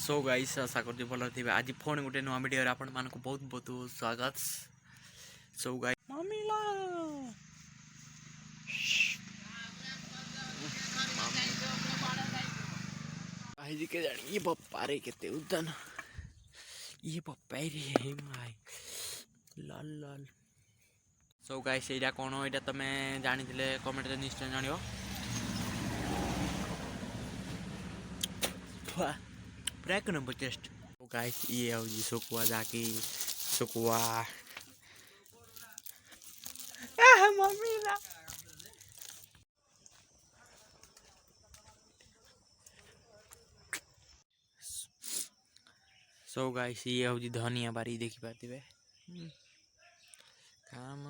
So guys आशा करती भल थी आज फोन गोटे नुआ वीडियो आपण मान को बहुत बहुत स्वागत। सो गाइस मामिला आज के जानी ये पप्पा रे केते उदन ये पप्पा रे hey my Lal Lal. So guys एटा कोन एटा तमे जानि दिले कमेंट रे निश्चय जानियो। Break number test. तो गाइस ये हो जी सुकुआ जाकी सुकुआ मम्मी ना। सो गाइस ये हो जी धनिया बारी देखि पातिबे काम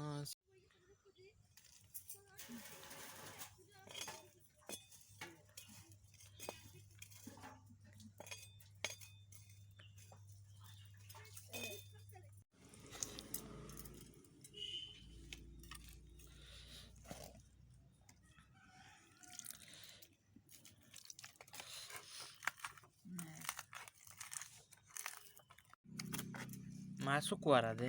मासु कुआरा दे